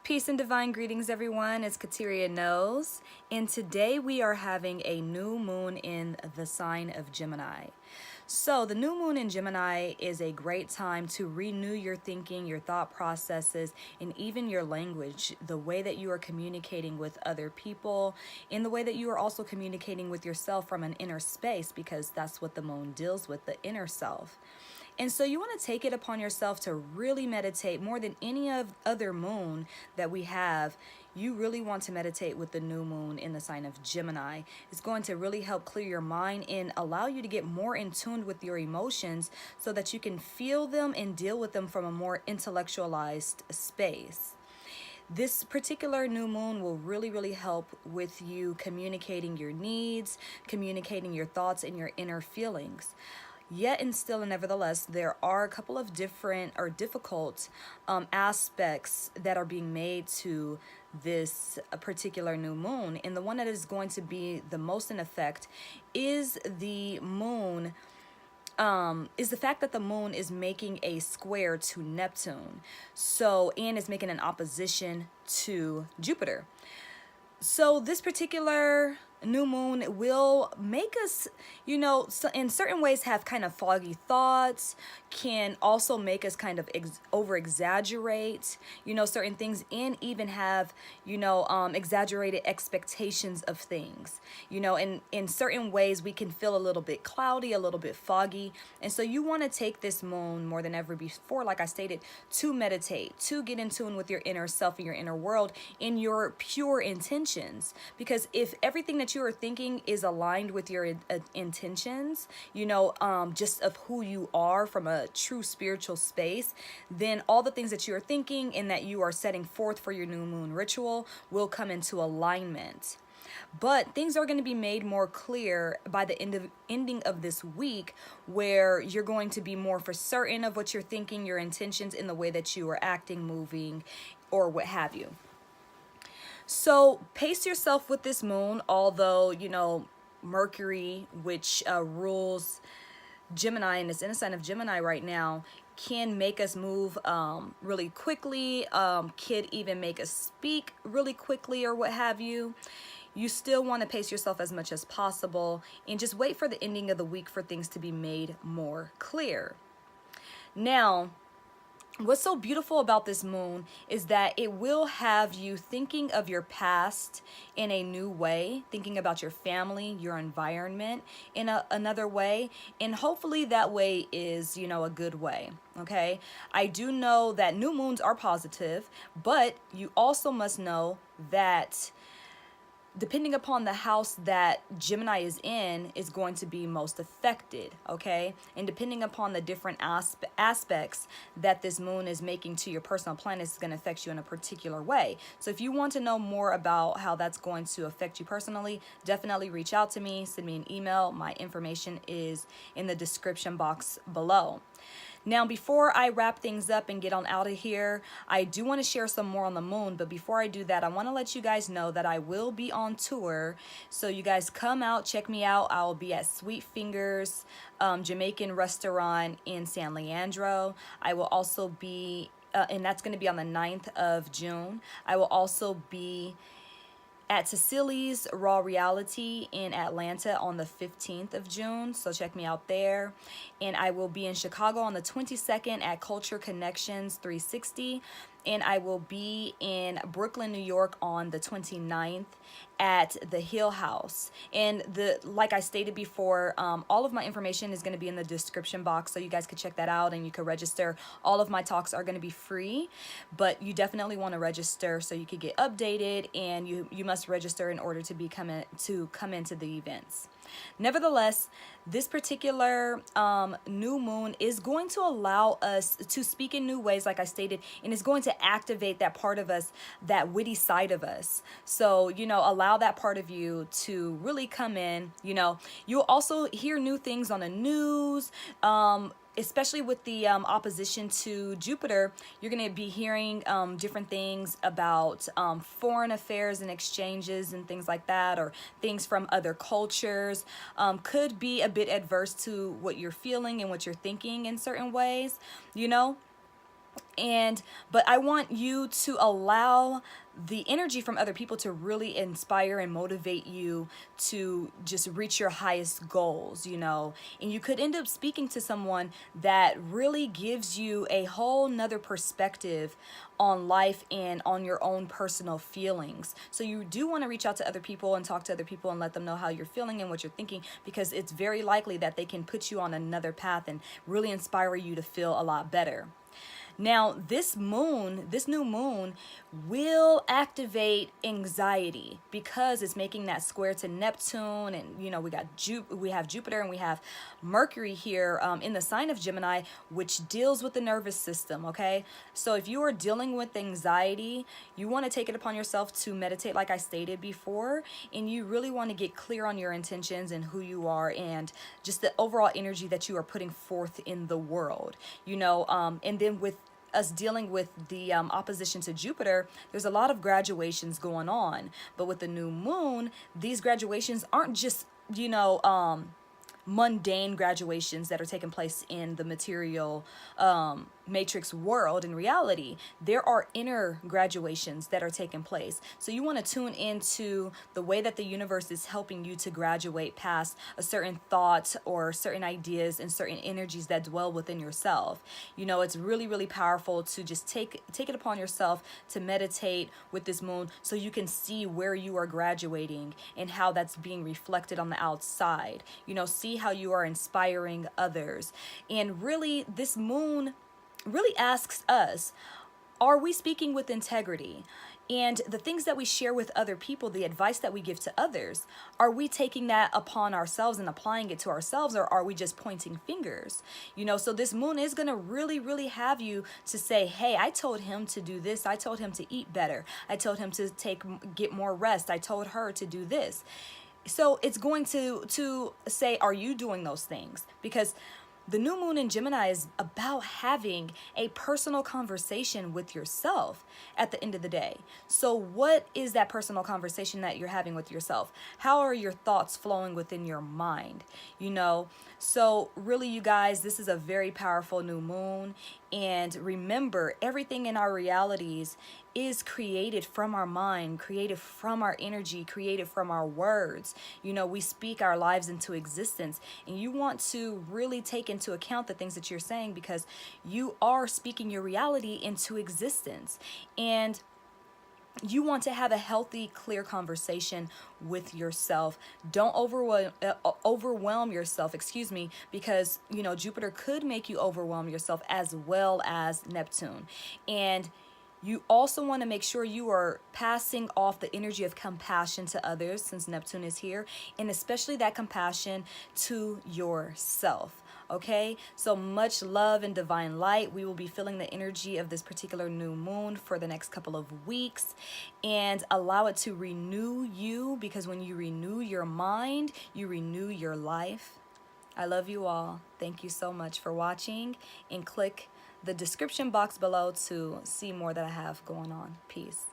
Peace and divine greetings, everyone. It's Kateria Knows, and today we are having a new moon in the sign of Gemini. So the new moon in Gemini is a great time to renew your thinking, your thought processes, and even your language, the way that you are communicating with other people, in the way that you are also communicating with yourself from an inner space, because that's what the moon deals with, the inner self. And so you want to take it upon yourself to really meditate more than any of other moon that we have. You really want to meditate with the new moon in the sign of Gemini. It's going to really help clear your mind and allow you to get more in tune with your emotions so that you can feel them and deal with them from a more intellectualized space. This particular new moon will really help with you communicating your needs, communicating your thoughts and your inner feelings. Yet and still and nevertheless, there are a couple of different or difficult aspects that are being made to this particular new moon. And the one that is going to be the most in effect is the moon, is the fact that the moon is making a square to Neptune. And is making an opposition to Jupiter. So this particular new moon will make us, in certain ways have kind of foggy thoughts, can also make us kind of over exaggerate, certain things, and even have, exaggerated expectations of things. In certain ways we can feel a little bit cloudy, a little bit foggy. And so you want to take this moon more than ever before, like I stated, to meditate, to get in tune with your inner self and your inner world in your pure intentions. Because if everything that you are thinking is aligned with your intentions, just of who you are from a true spiritual space, then all the things that you are thinking and that you are setting forth for your new moon ritual will come into alignment. But things are going to be made more clear by the ending of this week, where you're going to be more for certain of what you're thinking, your intentions, in the way that you are acting, moving, or what have you. So pace yourself with this moon, although, Mercury, which rules Gemini and is in a sign of Gemini right now, can make us move really quickly, could even make us speak really quickly or what have you. You still want to pace yourself as much as possible and just wait for the ending of the week for things to be made more clear. Now, what's so beautiful about this moon is that it will have you thinking of your past in a new way, thinking about your family, your environment in another way, and hopefully that way is, a good way, okay? I do know that new moons are positive, but you also must know that depending upon the house that Gemini is in is going to be most affected, okay? And depending upon the different aspects that this moon is making to your personal planet is going to affect you in a particular way. So if you want to know more about how that's going to affect you personally, definitely reach out to me, send me an email. My information is in the description box below. Now, before I wrap things up and get on out of here, I do want to share some more on the moon. But before I do that, I want to let you guys know that I will be on tour. So you guys come out, check me out. I'll be at Sweet Fingers Jamaican restaurant in San Leandro. I will also be, and that's going to be on the 9th of June. I will also be at Cecily's Raw Reality in Atlanta on the 15th of June, so check me out there. And I will be in Chicago on the 22nd at Culture Connections 360. And I will be in Brooklyn, New York on the 29th at the Hill House. And like I stated before, all of my information is going to be in the description box, so you guys could check that out and you could register. All of my talks are going to be free, but you definitely want to register so you could get updated, and you must register in order to come into the events. Nevertheless, this particular new moon is going to allow us to speak in new ways, like I stated, and it's going to activate that part of us, that witty side of us. So, allow that part of you to really come in. You'll also hear new things on the news, especially with the opposition to Jupiter. You're going to be hearing different things about foreign affairs and exchanges and things like that, or things from other cultures. Could be a bit adverse to what you're feeling and what you're thinking in certain ways, But I want you to allow the energy from other people to really inspire and motivate you to just reach your highest goals, you know. And you could end up speaking to someone that really gives you a whole nother perspective on life and on your own personal feelings. So you do want to reach out to other people and talk to other people and let them know how you're feeling and what you're thinking, because it's very likely that they can put you on another path and really inspire you to feel a lot better. Now, this new moon will activate anxiety because it's making that square to Neptune, and you know we have Jupiter and we have Mercury here in the sign of Gemini, which deals with the nervous system. Okay, so if you are dealing with anxiety, you want to take it upon yourself to meditate, like I stated before, and you really want to get clear on your intentions and who you are and just the overall energy that you are putting forth in the world. You know, and then with us dealing with the opposition to Jupiter, there's a lot of graduations going on. But with the new moon, these graduations aren't just, you know, mundane graduations that are taking place in the material matrix world. In reality, there are inner graduations that are taking place. So you want to tune into the way that the universe is helping you to graduate past a certain thought or certain ideas and certain energies that dwell within yourself. You know, it's really, really powerful to just take it upon yourself to meditate with this moon, so you can see where you are graduating and how that's being reflected on the outside. You know, see how you are inspiring others. And really, this moon really asks us, are we speaking with integrity? And the things that we share with other people, the advice that we give to others, are we taking that upon ourselves and applying it to ourselves, or are we just pointing fingers? You know, so this moon is going to really, really have you to say, hey, I told him to do this. I told him to eat better. I told him to get more rest. I told her to do this. So it's going to say, are you doing those things? Because the new moon in Gemini is about having a personal conversation with yourself at the end of the day. So what is that personal conversation that you're having with yourself? How are your thoughts flowing within your mind? You know, so really, you guys, this is a very powerful new moon. And remember, everything in our realities is created from our mind, created from our energy, created from our words. You know, we speak our lives into existence, and you want to really take into account the things that you're saying, because you are speaking your reality into existence. And you want to have a healthy, clear conversation with yourself. Don't overwhelm yourself, because, you know, Jupiter could make you overwhelm yourself, as well as Neptune. And you also want to make sure you are passing off the energy of compassion to others, since Neptune is here, and especially that compassion to yourself. Okay, so much love and divine light. We will be feeling the energy of this particular new moon for the next couple of weeks, and allow it to renew you, because when you renew your mind, you renew your life. I love you all. Thank you so much for watching, and click the description box below to see more that I have going on. Peace.